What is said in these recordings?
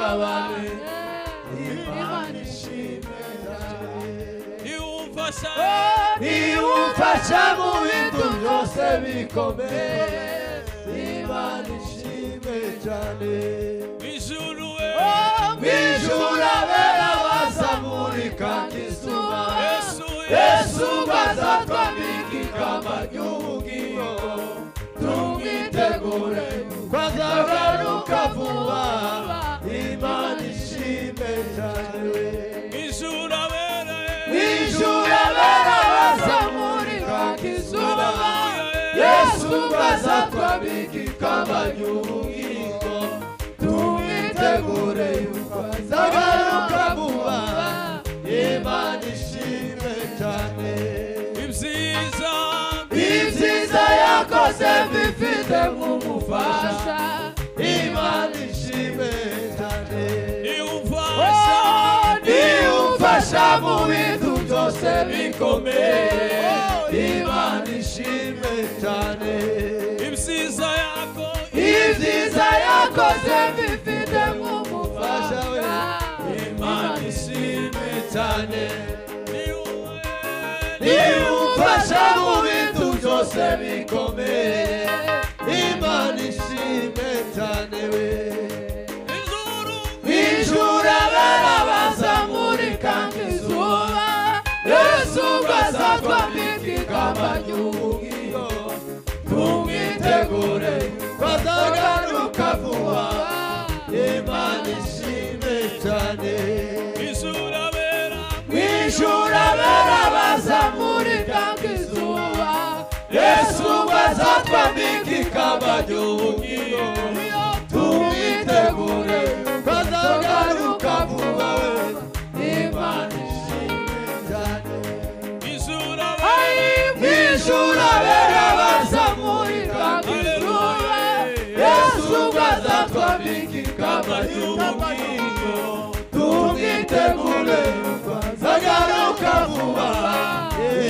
mugabane Imana ishimwe niwumfasha mu bintu byose bikomeye Imana ishimwe cyane Mwijuru abera bazamurika nk'izuba Yesu bazatwambika ikamba ry'ubugingo tumwitegure kwazagaruka vuba Imana ishimwe cyane Mwijuru abera bazamurika nk'izuba Yesu bazatwambika ikamba ry'ubugingo tumwitegure kwazagaruka vuba Imana ishimwe cyane ibyiza yakoze bifite nk'umufasha Imana ishimwe cyane niwumfasha mu bintu byose bikomeye Imana ishimwe cyane ibyiza yakoze bifite nk'umufasha Imana ishimwe cyane niwumfasha mu bintu byose bikomeye Imana ishimwe cyane Mwijuru abera bazamurika nk'izuba Yesu bazatwambika ikamba ry'ubugingo tumwitegure kwazagaruka vuba Imana ishimwe cyane Mwijuru abera bazamurika nk'izuba Yesu bazatwambika ikamba ry'ubugingo tumwitegure kwazagaruka vuba Imana ishimwe cyane Mwijuru abera bazamurika nk'izuba Yesu bazatwambika ikamba ry'ubugingo tumwitegure kwazagaruka vuba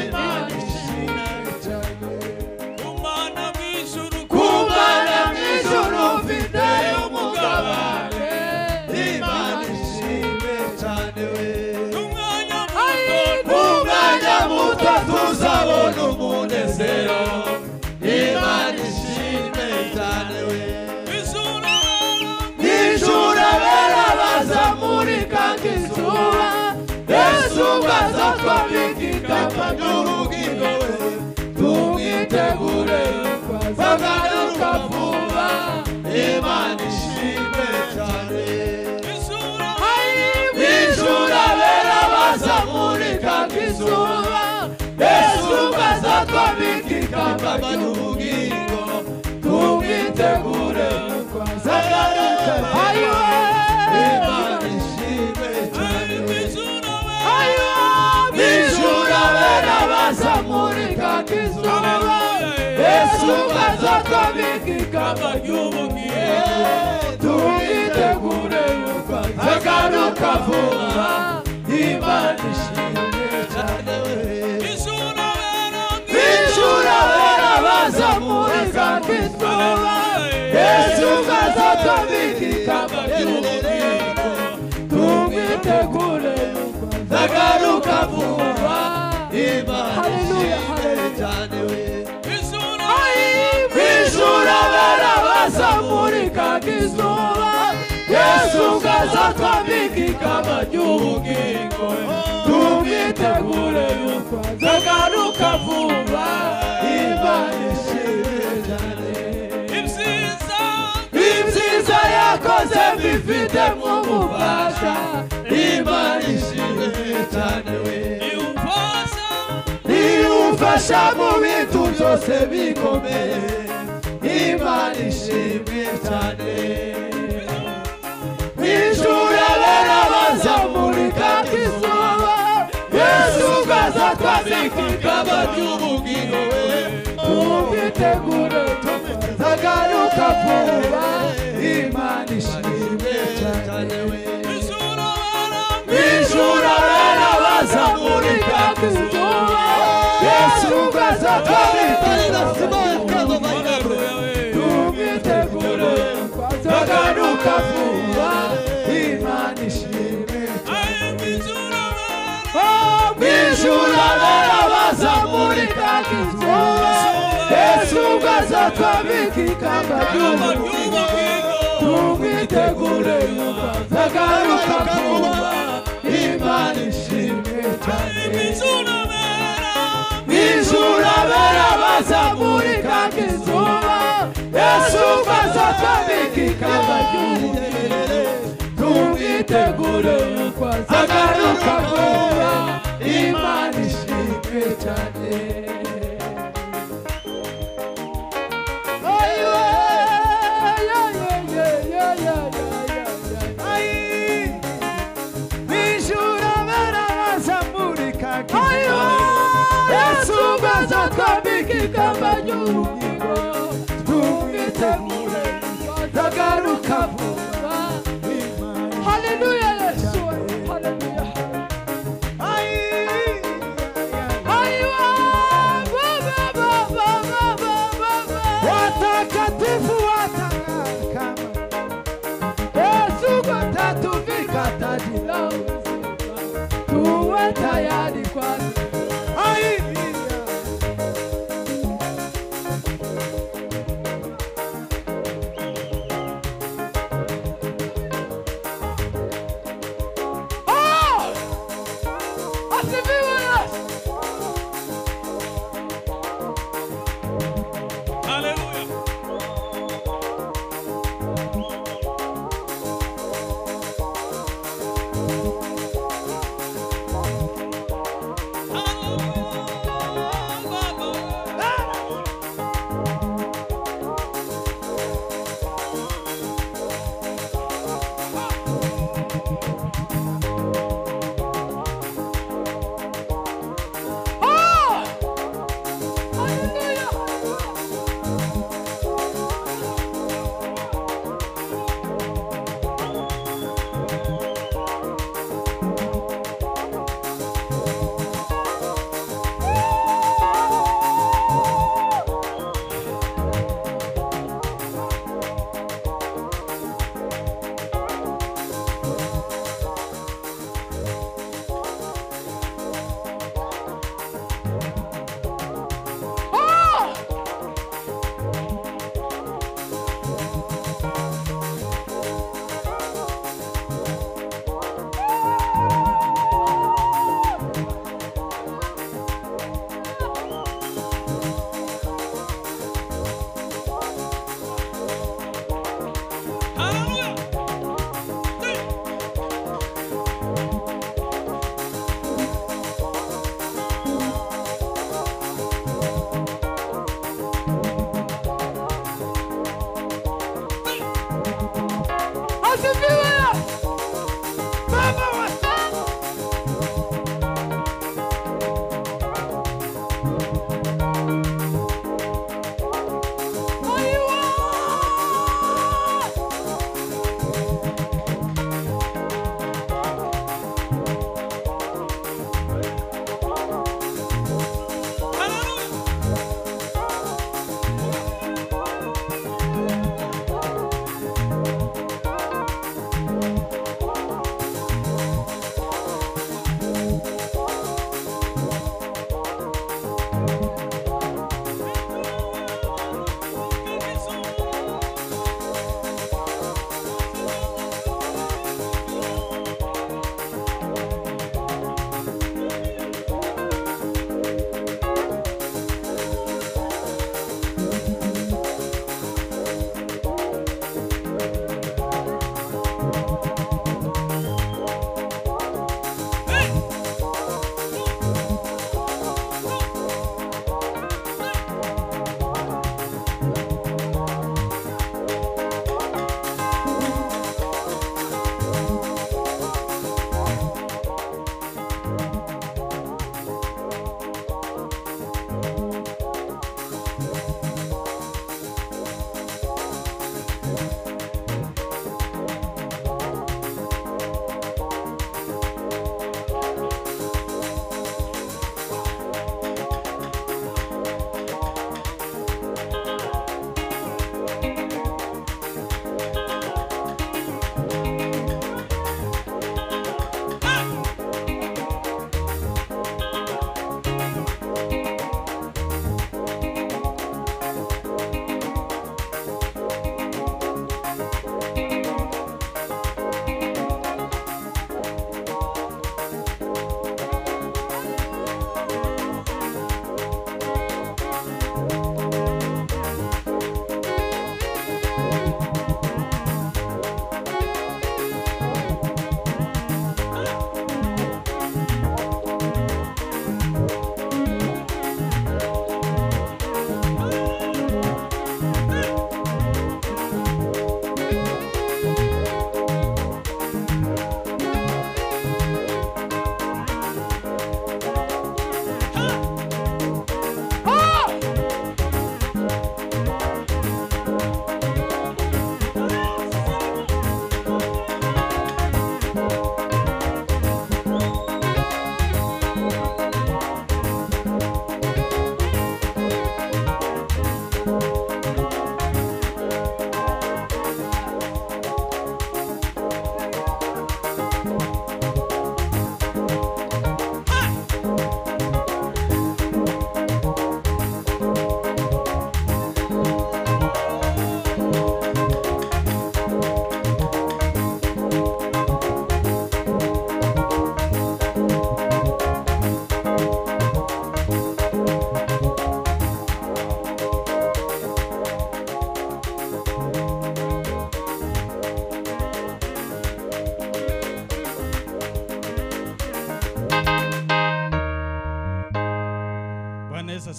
Imana ishimwe cyane Kumana mwijuru ufite umugabane Imana ishimwe cyane umwanya muto tuzabona umunezero Imana ishimwe cyane Mwijuru abera bazamurika nk'izuba Yesu bazatwambika ikamba ry'ubugingo tumwitegure kwazagaruka vuba Imana ishimwe cyane Mwijuru abera bazamurika nk'izuba Yesu bazatwambika ikamba ry'ubugingo tumwitegure kwazagaruka vuba Imana ishimwe cyane Mwijuru abera bazamurika nk'izuba Yesu bazatwambika ikamba ry'ubugingo tumwitegure kwazagaruka vuba Imana ishimwe cyane Mwijuru abera bazamurika nk'izuba Yesu bazatwambika ikamba ry'ubugingo tumwitegure kwazagaruka vuba Imana ishimwe cyane Mwijuru abera bazamurika nk'izuba Yesu bazatwambika ikamba ry'ubugingo tumwitegure kwazagaruka vuba Imana ishimwe cyane ibyiza yakoze bifite nk'umufasha Imana ishimwe cyane niwumfasha mu bintu byose bikomeye Imana ishimwe cyane Mwijuru abera bazamurika nk'izuba Yesu bazatwambika ikamba ry'ubugingo tumwitegure kwazagaruka vuba Imana ishimwe cyane Mwijuru abera bazamurika nk'izuba Yesu bazatwambika tumwitegure kwazagaruka vuba twabikikamba ry'ubugingo tumwitegure yuko azagaruka vuba Imana ishimwe cyane Ijuru abera bazamurika nk'izuba Yesu azatwabikikamba ry'ubugingo tumwitegure yuko azagaruka vuba Imana ishimwe cyane Yesu azatwabikikamba ry'ubugingo tumwitegure azagaruka vuba Haleluya Yesu Haleluya watakatifu watakama Yesu atatuvika taji la uzima tuwe tayari kwake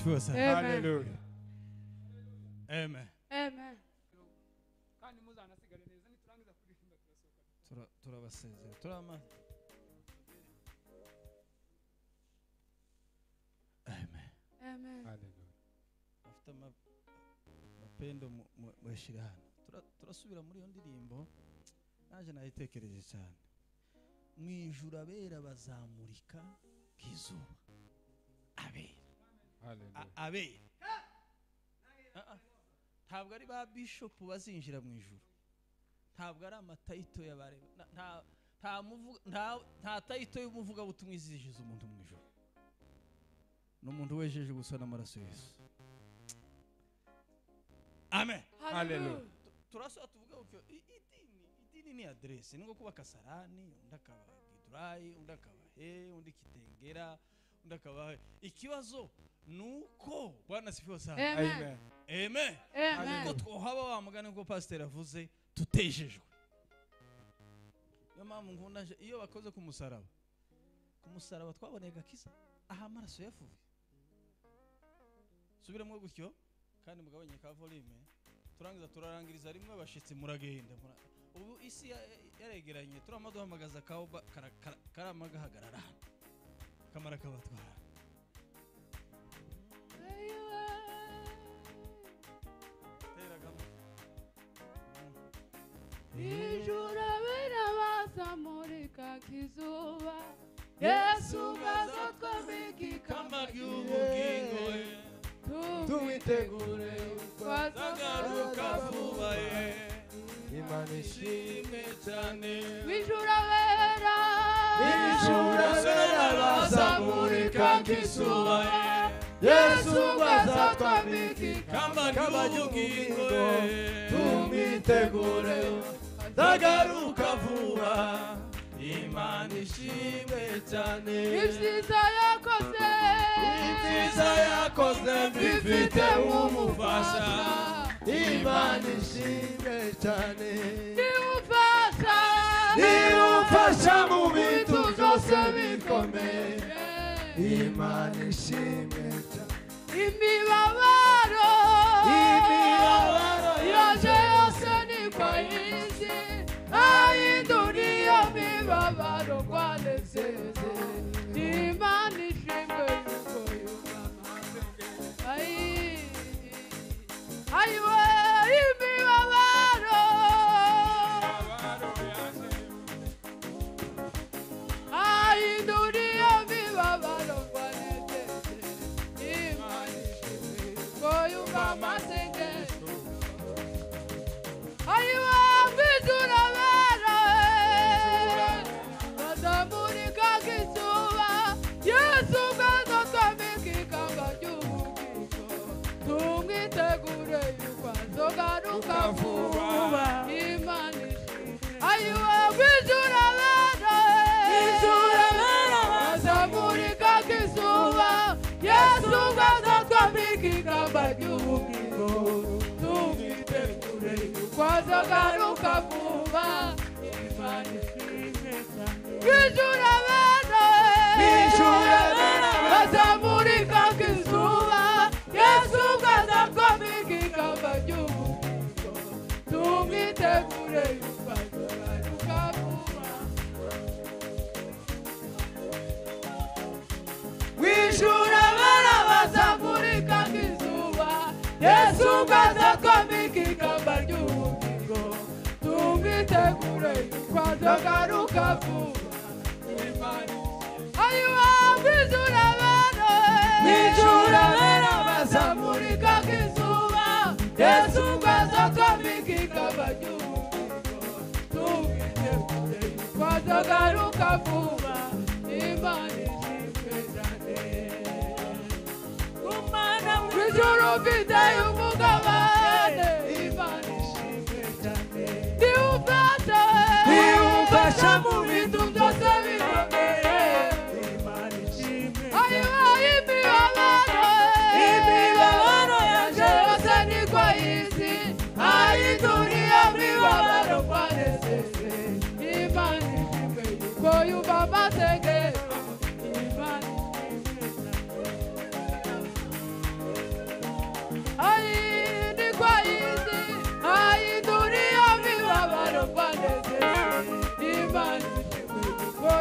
asifiwe sana. Hallelujah. Amen. Amen. Kandi muzanasigare neza niturangiza kuririmba turasohoka. Turabasezera. Turama. Amen. Amen. Hallelujah. Afite mapendo mweshira hano. Turasubira muri iyo ndirimbo. Naje nayitekereje cyane. Mwijuru abera bazamurika kizuba. Abera. Ntabwo ari ba bishop bazinjira mu ijuru. Ntabwo ari amatayito y'abareba. Nta tayito y'umuvuga butumwa izijije umuntu mu ijuru. N'umuntu wejeje gusa n'amaraso Yesu. Amen. Hallelujah. Turasaba tuvuga uko idini ni adresse ningo kuba Kasarani, undakaba Gidurayi, undakaba undi Kitengera, undakaba ikibazo nuko Bwana sifiwe sana. Amen. Amen. Nuko twohaba wa mugane ko pastor avuze tutejejwe. Yo mpamvu nkunda iyo bakoze ku musaraba twaboneye gakiza aha amaraso yafuye. Subiramo gutyo kandi mugabanye ka volume turangiza turarangiriza rimwe bashitsi muragenda ubu isi yaregeranye turamaduhamagaza kaho karamaga hagarara kamara kabatwara. Ijuru abera bazamurika kizuba Yesu bazatwambika kama ry'ubugingo Tuwitegure twazagaruka vuba Imana ishimwe cyane. Ijuru abera bazamurika kizuba Yesu bazatwambika kama ry'ubugingo Tuwitegure zagaruka vuba Imana ishimwe cyane. Ibyiza yakoze bifite umufasha Imana ishimwe cyane. Niufasha mu bintu byose bikomeye Imana ishimwe cyane. Imibabaro yaje yose ni kwa isi ahinduriyo mibabaro kwanezeze Imana ishimwe yuko yumama ayiwe imibabaro ahinduriyo mibabaro kwanezeze Imana ishimwe yuko yumama sengesho ayiwe kwizura bera bazamurika kizuba Yesu bazatwambika ikamba ry'ubugingo tumwitegure yuko azogaruka vuba Imana ishimwe ayiwe kwizura bera bazamurika kizuba Yesu bazatwambika ikamba ry'ubugingo tumwitegure yuko azogaruka vuba Imana ishimwe cyane. Ijuru abera bazamurika kizuba Yesu bazatwambika ikamba ry'ubugingo tumwitegure yuko azogaruka vuba Ijuru abera bazamurika kizuba Yesu bazatwambika ikamba ry'ubugingo tumwitegure yuko azogaruka vuba Imana ayiwa kwizura abera bazamurika kizuba Yesu bazatwambika ikamba ry'ubugingo tumwitegure yuko azogaruka vuba Imana ishimwe cyane. Ijuru mfite umugabane Imana ishimwe cyane. Niufasha mu bintu byose bikomeye Imana ishimwe ayiwe imibabaro yaje yose ni kwa isi ahinduriyo mibabaro kwanezeze Imana ishimwe yuko yumva amasengesho Imana ishimwe cyane.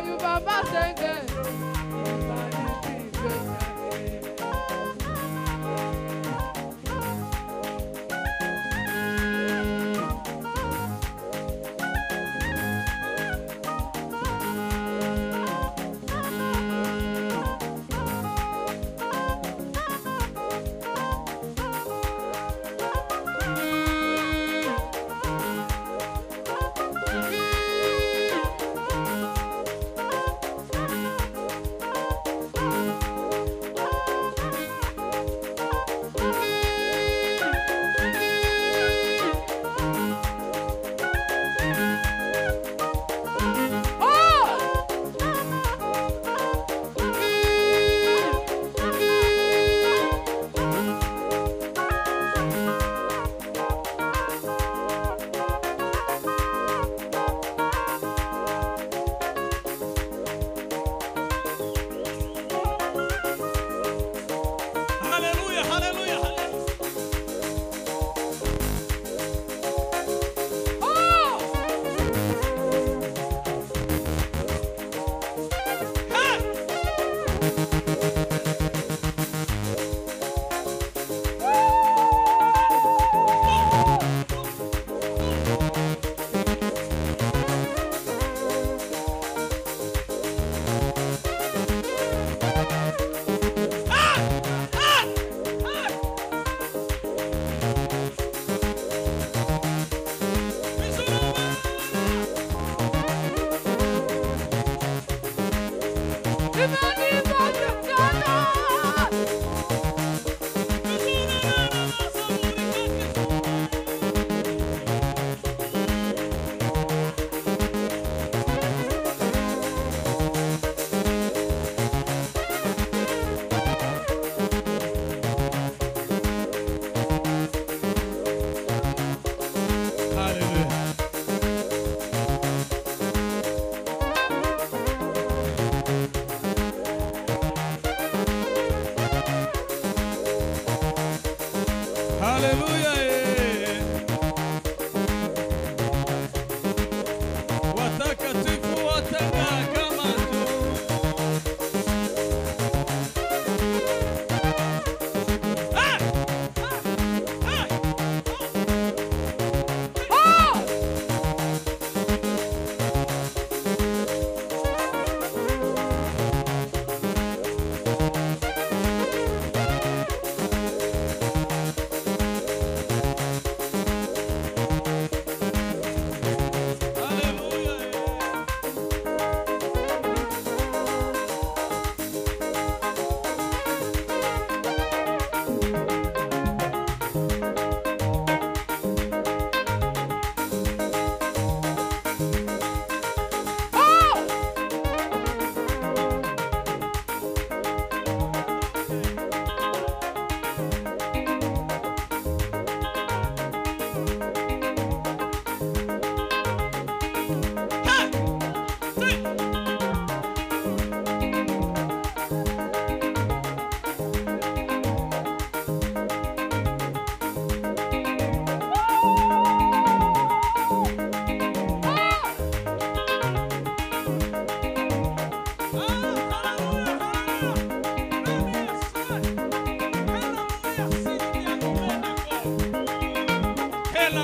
yumva amasengesho Imana ishimwe Ela